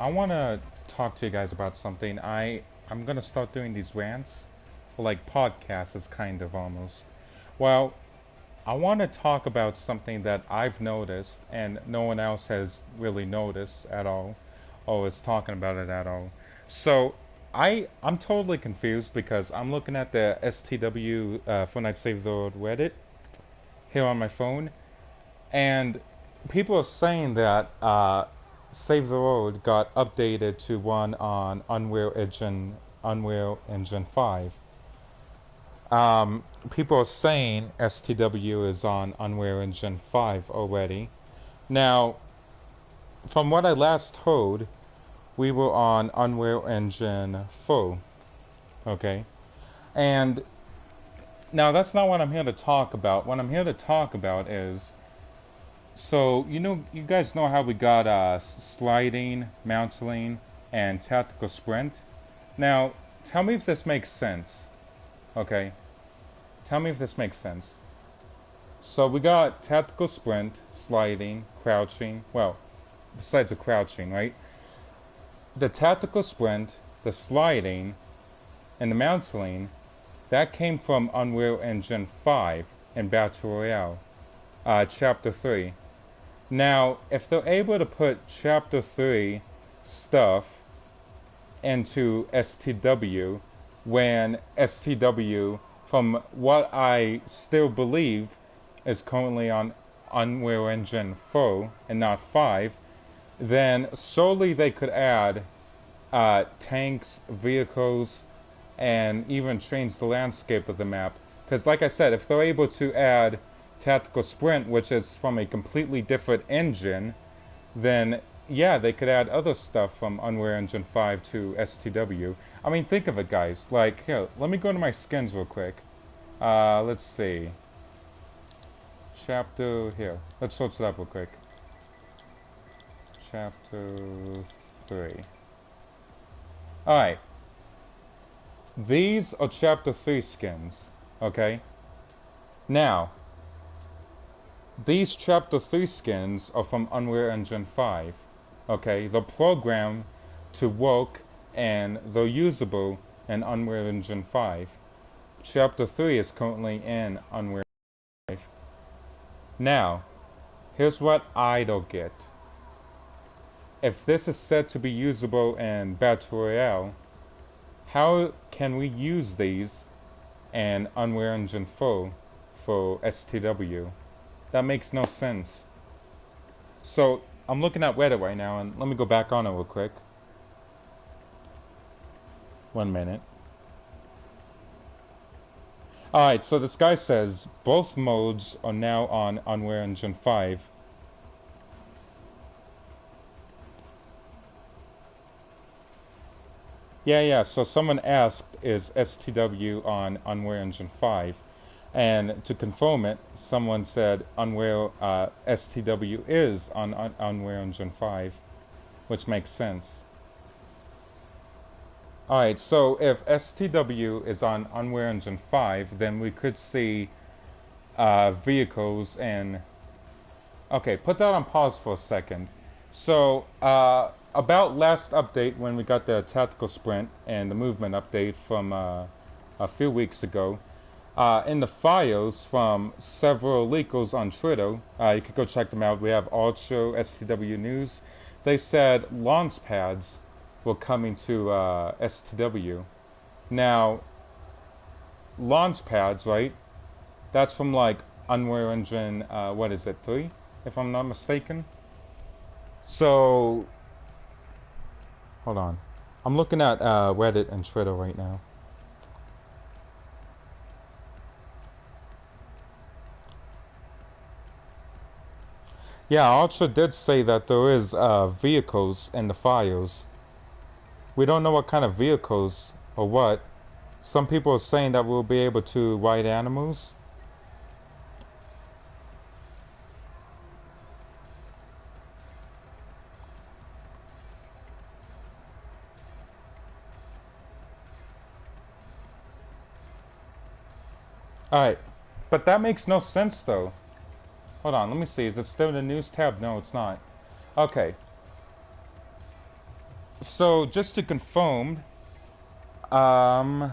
I want to talk to you guys about something. I'm gonna start doing these rants, like podcasts, is kind of almost. Well, I want to talk about something that I've noticed and no one else has really noticed at all, or is talking about it at all. So I'm totally confused because I'm looking at the STW Fortnite Save the World Reddit here on my phone, and people are saying that Save the World got updated to one on Unreal Engine 5. People are saying STW is on Unreal Engine 5 already. Now, from what I last heard, we were on Unreal Engine 4. Okay? And now that's not what I'm here to talk about. What I'm here to talk about is, so, you guys know how we got sliding, mounting, and tactical sprint? Now, tell me if this makes sense. Okay? Tell me if this makes sense. So we got tactical sprint, sliding, crouching. Well, besides the crouching, right? The tactical sprint, the sliding, and the mounting, that came from Unreal Engine 5 in Battle Royale, Chapter 3. Now, if they're able to put Chapter 3 stuff into STW, when STW, from what I still believe, is currently on Unreal Engine 4 and not 5, then surely they could add tanks, vehicles, and even change the landscape of the map. Because like I said, if they're able to add tactical sprint, which is from a completely different engine, then yeah, they could add other stuff from Unreal Engine 5 to STW. I mean, think of it, guys. Like, here, let me go to my skins real quick. Let's see. Chapter, here. Let's search it up real quick. Chapter 3. Alright. These are Chapter 3 skins, okay? Now, these Chapter 3 skins are from Unreal Engine 5, okay? They're programmed to work and they're usable in Unreal Engine 5. Chapter 3 is currently in Unreal Engine 5. Now, here's what I don't get. If this is said to be usable in Battle Royale, how can we use these in Unreal Engine 4 for STW? That makes no sense. So, I'm looking at Reddit right now, and let me go back on it real quick. 1 minute. Alright, so this guy says, both modes are now on Unreal Engine 5. Yeah, so someone asked, is STW on Unreal Engine 5? And to confirm it, someone said STW is on Unreal Engine 5, which makes sense. Alright, so if STW is on Unreal Engine 5, then we could see vehicles and... Okay, put that on pause for a second. So, about last update when we got the tactical sprint and the movement update from a few weeks ago, in the files from several leakers on Twitter, you could go check them out. We have Archer, STW News. They said launch pads were coming to STW. Now, launch pads, right? That's from like Unreal Engine, what is it, 3? If I'm not mistaken. So, hold on. I'm looking at Reddit and Twitter right now. Yeah, Archer did say that there is vehicles in the files. We don't know what kind of vehicles or what. Some people are saying that we'll be able to ride animals. Alright, but that makes no sense though. Hold on, let me see. Is it still in the news tab? No, it's not. Okay. So just to confirm, um,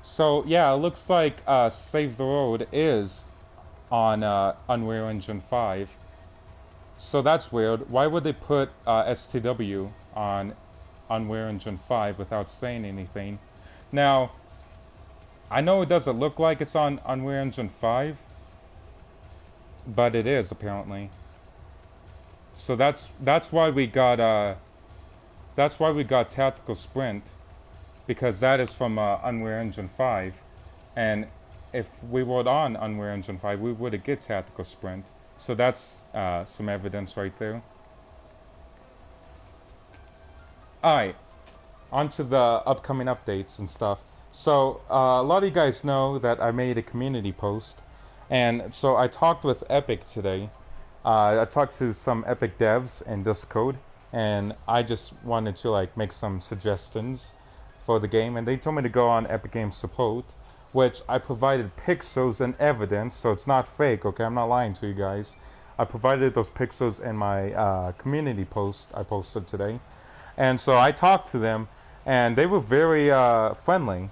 so yeah, it looks like Save the World is on Unreal Engine 5. So that's weird. Why would they put STW on Unreal Engine 5 without saying anything? Now, I know it doesn't look like it's on Unreal Engine 5, but it is apparently. So that's why we got Tactical Sprint, because that is from Unreal Engine 5, and if we were on Unreal Engine 5, we would get Tactical Sprint. So that's some evidence right there. Alright, on to the upcoming updates and stuff. So, a lot of you guys know that I made a community post, and so I talked with Epic today. I talked to some Epic devs in Discord, and I just wanted to like make some suggestions for the game, and they told me to go on Epic Games Support, which I provided pixels and evidence, so it's not fake, okay? I'm not lying to you guys. I provided those pixels in my community post I posted today. And so I talked to them, and they were very friendly,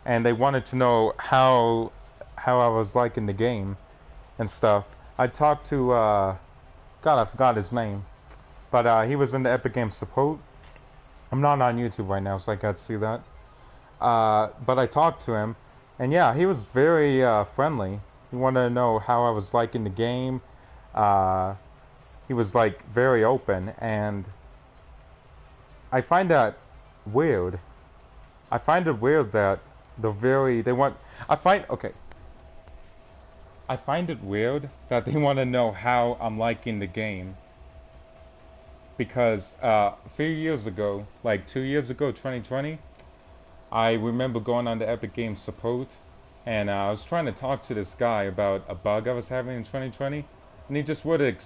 and they wanted to know how I was liking the game and stuff. I talked to God, I forgot his name, but he was in the Epic Games support. I'm not on YouTube right now, so I can't see that. But I talked to him, and yeah, he was very friendly. He wanted to know how I was liking the game. He was like very open, and I find that weird. I find it weird that they want. Okay. I find it weird that they want to know how I'm liking the game, because a few years ago, like 2 years ago, 2020, I remember going on the Epic Games support, and I was trying to talk to this guy about a bug I was having in 2020, and he just would have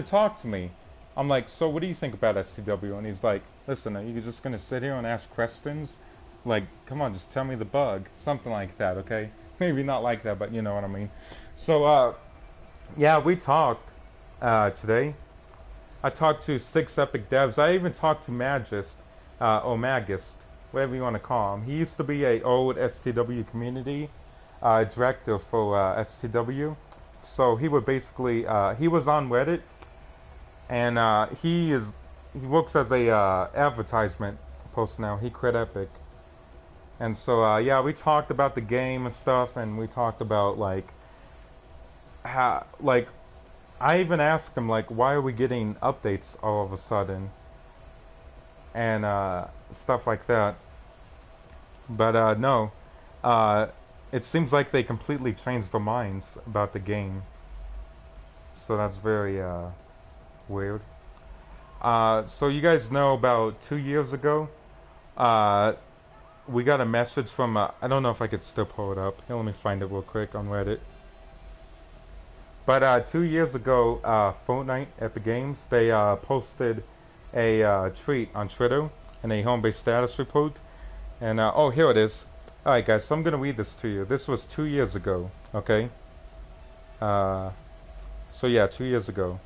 talked to me. I'm like, so what do you think about STW? And he's like, listen, are you just gonna sit here and ask questions? Like, come on, just tell me the bug, something like that, okay? Maybe not like that, but you know what I mean. So, yeah, we talked today. I talked to 6 Epic devs. I even talked to Magist, or Magist, whatever you want to call him. He used to be a old STW community director for STW. So he would basically, he was on Reddit, and he works as a advertisement post now. He quit Epic. And so, yeah, we talked about the game and stuff, and we talked about, like, how, like, I even asked him, like, why are we getting updates all of a sudden? And, stuff like that. But, no. It seems like they completely changed their minds about the game. So that's very, weird. So you guys know about 2 years ago, we got a message from, I don't know if I could still pull it up. Here, let me find it real quick on Reddit. But 2 years ago, Fortnite Epic Games, they posted a tweet on Twitter and a home base status report. And, oh, here it is. Alright guys, so I'm going to read this to you. This was 2 years ago, okay? So yeah, 2 years ago.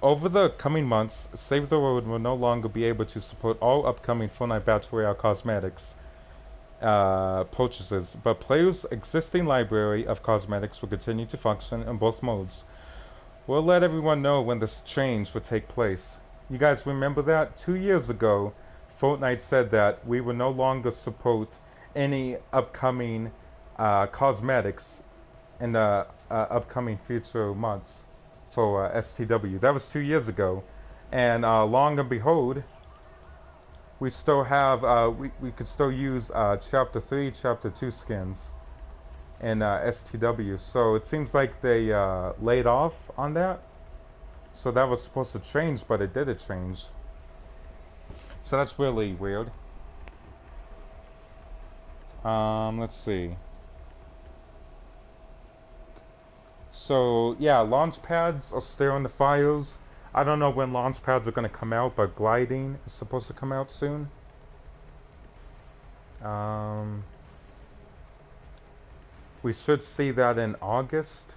Over the coming months, Save the World will no longer be able to support all upcoming Fortnite Battle Royale cosmetics purchases, but players' existing library of cosmetics will continue to function in both modes. We'll let everyone know when this change will take place. You guys remember that? 2 years ago, Fortnite said that we will no longer support any upcoming cosmetics in the upcoming future months for STW. That was 2 years ago, and long and behold, we still have we could still use Chapter 3, Chapter 2 skins in STW. So it seems like they laid off on that. So that was supposed to change, but it didn't change. So that's really weird. Let's see. So yeah, launch pads are still in the files. I don't know when launch pads are going to come out, but gliding is supposed to come out soon. We should see that in August.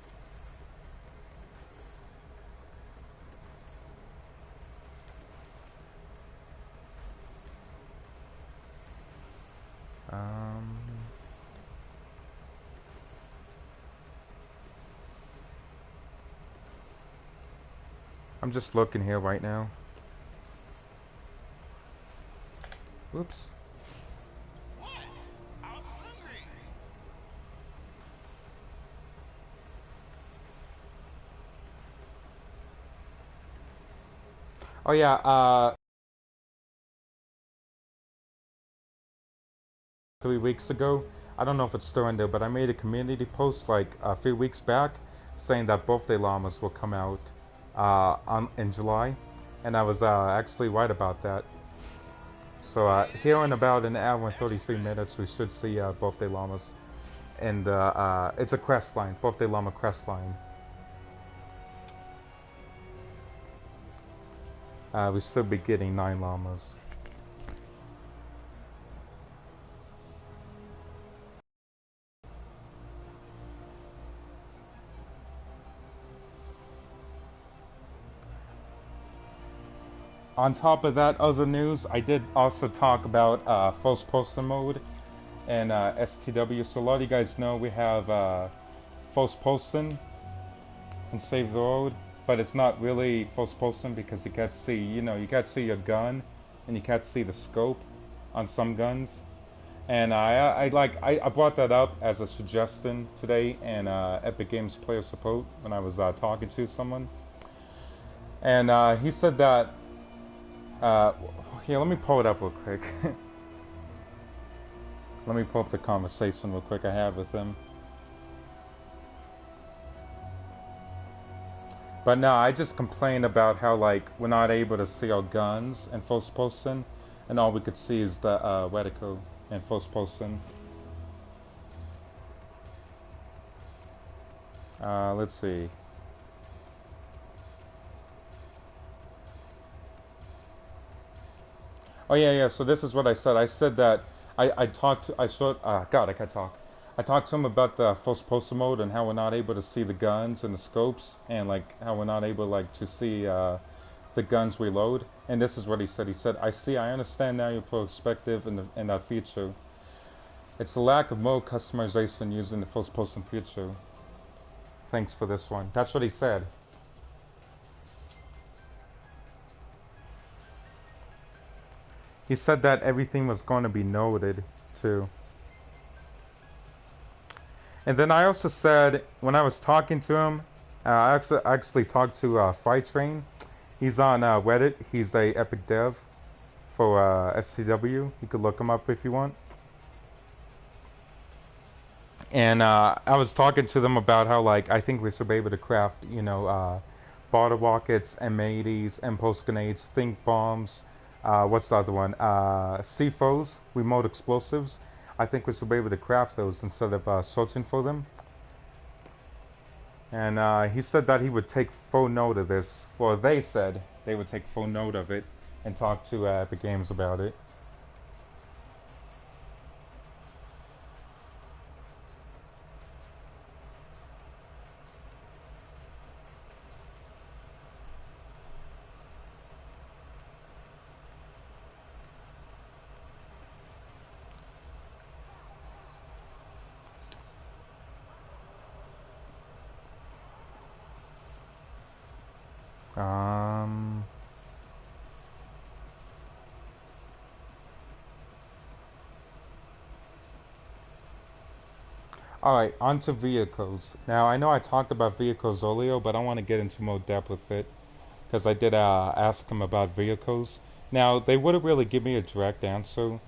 I'm just looking here right now. Oops. What? I was hungry. Oh yeah, 3 weeks ago. I don't know if it's still in there, but I made a community post like a few weeks back saying that birthday llamas will come out in July, and I was actually right about that. So here in Nice. about an hour and That's 33 good. minutes, we should see birthday llamas, and it's a crest line, birthday llama crest line. We should be getting 9 llamas. On top of that other news, I did also talk about first person mode and STW. So a lot of you guys know we have first person and save the world, but it's not really first person because you can't see, you can't see your gun and you can't see the scope on some guns. And I brought that up as a suggestion today in Epic Games Player Support when I was talking to someone, and he said that. Uh, Here, let me pull it up real quick. Let me pull up the conversation real quick I had with him. But no, I just complained about how like we're not able to see our guns in first person, and all we could see is the reticle in first person. Let's see. Oh yeah, yeah. So this is what I said. I said that I talked to I showed God I can't talk. I talked to him about the first person mode and how we're not able to see the guns and the scopes and like how we're not able like to see the guns reload. And this is what he said. He said, "I see. I understand now your perspective in that feature. It's the lack of mode customization using the first person feature. Thanks for this one." That's what he said. He said that everything was going to be noted too. And then I also said when I was talking to him, I actually talked to Fight Train. He's on Reddit. He's a epic dev for SCW. You could look him up if you want. And I was talking to them about how like I think we should be able to craft, bottle rockets, M80s, impulse grenades, think bombs. What's the other one? CFOs, remote explosives. I think we should be able to craft those instead of searching for them. And he said that he would take full note of this. Well, they said they would take full note of it and talk to Epic Games about it. Um, Alright, on to vehicles. Now, I know I talked about vehicles earlier, but I want to get into more depth with it because I did ask them about vehicles. Now, they wouldn't really give me a direct answer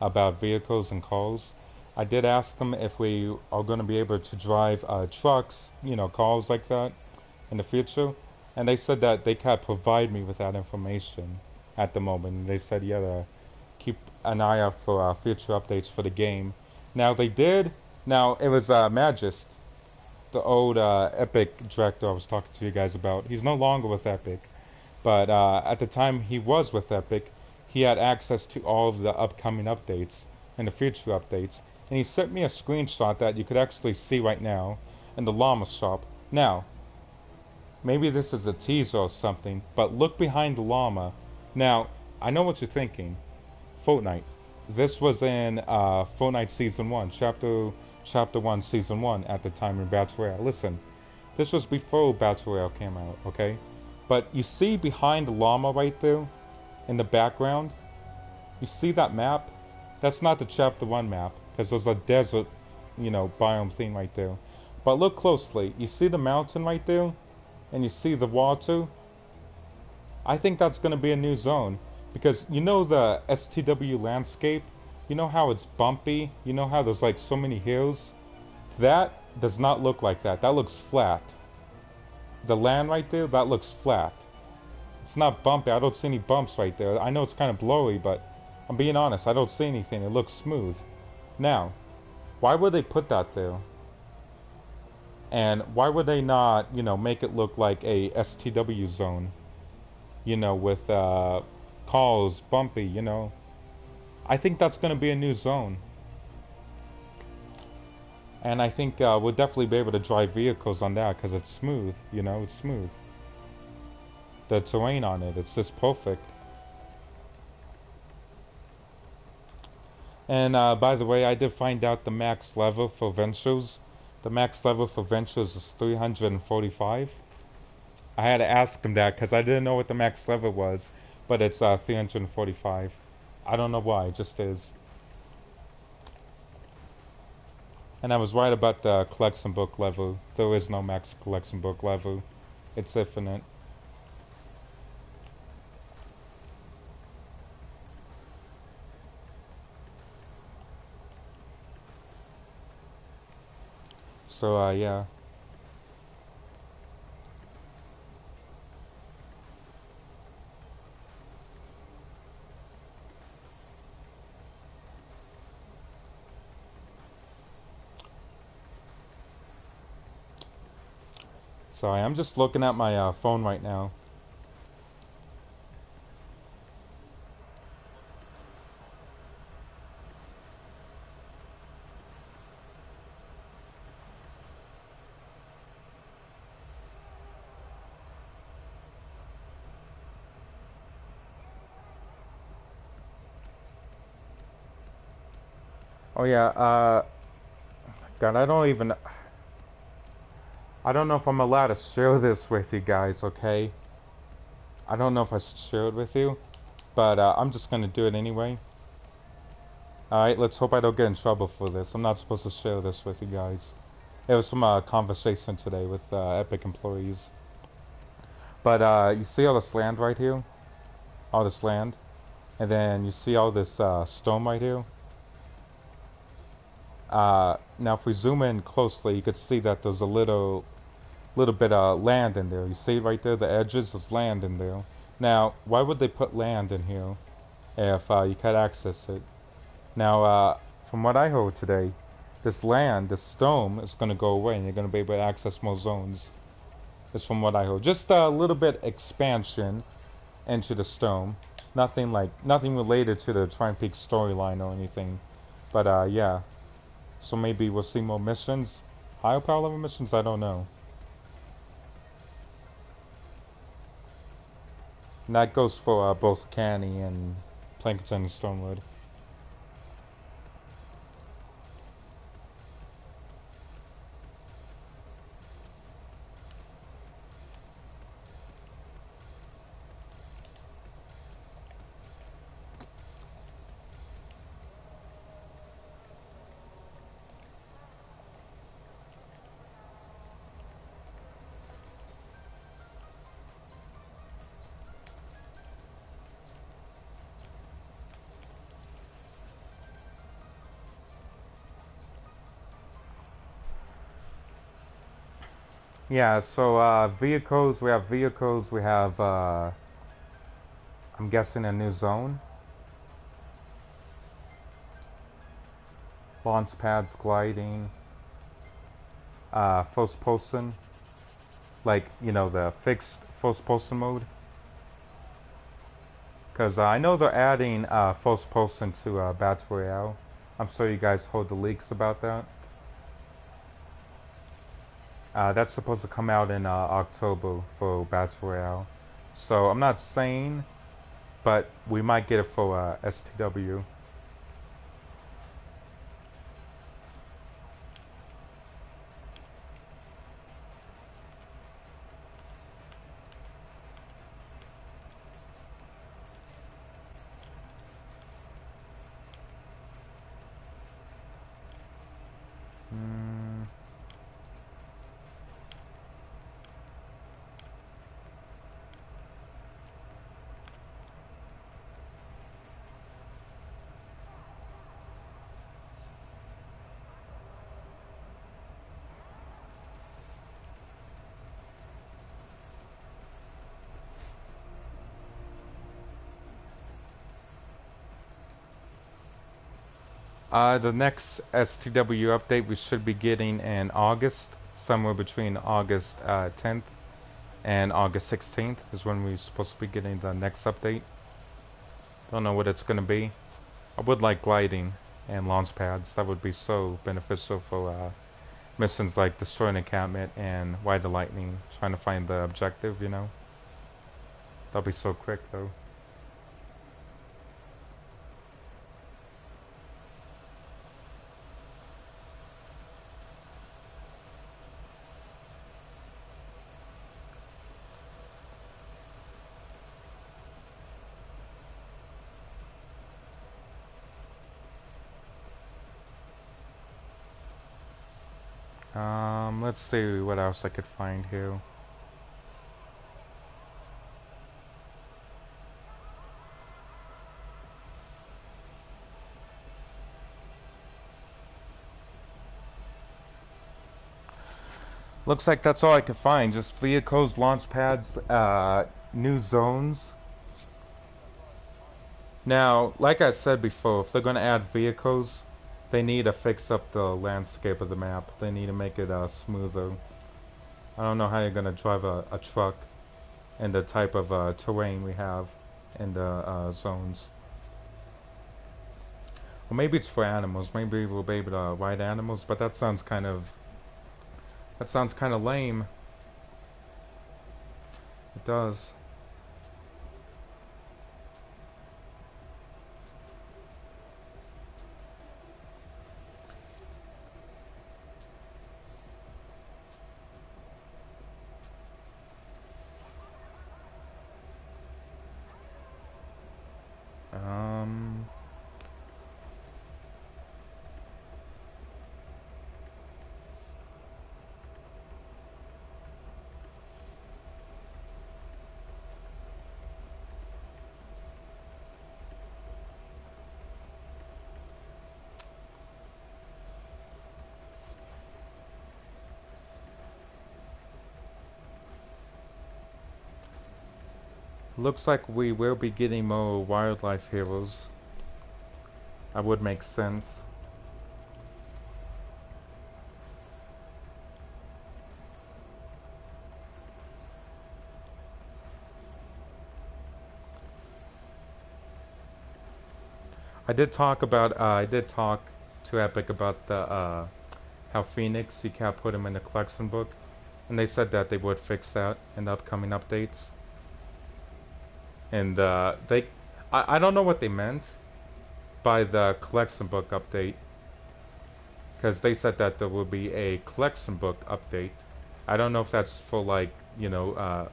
about vehicles and cars. I did ask them if we are going to be able to drive trucks, cars like that in the future, and they said that they can't provide me with that information at the moment. And they said, yeah, to keep an eye out for future updates for the game. Now, they did. Now, it was Magist, the old Epic director I was talking to you guys about. He's no longer with Epic. But at the time he was with Epic, he had access to all of the upcoming updates and the future updates. And he sent me a screenshot that you could actually see right now in the llama shop. Now, maybe this is a teaser or something, but look behind the llama. Now, I know what you're thinking. Fortnite. This was in Fortnite Season 1, Chapter 1, Season 1 at the time in Battle Royale. Listen, this was before Battle Royale came out, okay? But you see behind the llama right there, in the background, you see that map? That's not the chapter 1 map, because there's a desert, you know, biome theme right there. But look closely. You see the mountain right there? And you see the water? I think that's going to be a new zone. Because you know the STW landscape? You know how it's bumpy? You know how there's like so many hills? That does not look like that. That looks flat. The land right there, that looks flat. It's not bumpy. I don't see any bumps right there. I know it's kind of blowy, but I'm being honest. I don't see anything. It looks smooth. Now, why would they put that there? And why would they not, you know, make it look like a STW zone? You know, with calls, bumpy, you know. I think that's going to be a new zone. And I think we'll definitely be able to drive vehicles on that because it's smooth, you know, it's smooth. The terrain on it, it's just perfect. And by the way, I did find out the max level for Ventures. The max level for Ventures is 345. I had to ask him that because I didn't know what the max level was, but it's 345. I don't know why, it just is. And I was right about the collection book level. There is no max collection book level. It's infinite. So yeah. Sorry, I'm just looking at my phone right now. Oh yeah, God, I don't know if I'm allowed to share this with you guys, okay? I don't know if I should share it with you, but I'm just gonna do it anyway. Alright, let's hope I don't get in trouble for this. I'm not supposed to share this with you guys. It was from a conversation today with Epic employees. But you see all this land right here? All this land? And then you see all this stone right here? Now if we zoom in closely, you could see that there's a little bit of land in there. You see right there, the edges, there's land in there. Now, why would they put land in here if you could access it? Now, from what I heard today, this land, this stone, is going to go away and you're going to be able to access more zones. That's from what I heard. Just a little bit expansion into the stone. Nothing related to the Triumph Peak storyline or anything. But yeah. So maybe we'll see more missions. Higher power level missions? I don't know. And that goes for both Canny and Plankerton and Stonewood. Yeah, so vehicles, we have I'm guessing a new zone. Launch pads, gliding, first person, like, you know, the fixed first person mode. Because I know they're adding first person to Battle Royale. I'm sure you guys heard the leaks about that. That's supposed to come out in October for Battle Royale. So I'm not saying, but we might get it for STW. The next STW update we should be getting in August, somewhere between August 10th and August 16th is when we're supposed to be getting the next update. Don't know what it's gonna be. I would like gliding and launch pads. That would be so beneficial for missions like destroying an encampment and ride the lightning, trying to find the objective, you know. That'll be so quick though. Let's see what else I could find here. Looks like that's all I could find. Just vehicles, launch pads, new zones. Now, like I said before, if they're going to add vehicles, they need to fix up the landscape of the map. They need to make it smoother. I don't know how you're going to drive a truck in the type of terrain we have in the zones. Well, maybe it's for animals. Maybe we'll be able to ride animals, but that sounds kind of lame. It does. Um, Looks like we will be getting more wildlife heroes. That would make sense. I did talk to Epic about the how Phoenix you can't put him in the collection book, and they said that they would fix that in the upcoming updates. And I don't know what they meant by the collection book update, because they said that there will be a collection book update. I don't know if that's for like, you know,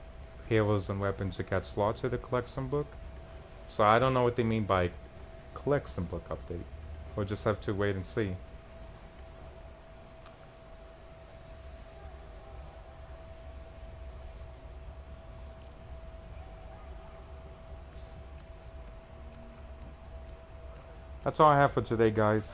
heroes and weapons that got slaughtered the collection book. So I don't know what they mean by collection book update. We'll just have to wait and see. That's all I have for today, guys.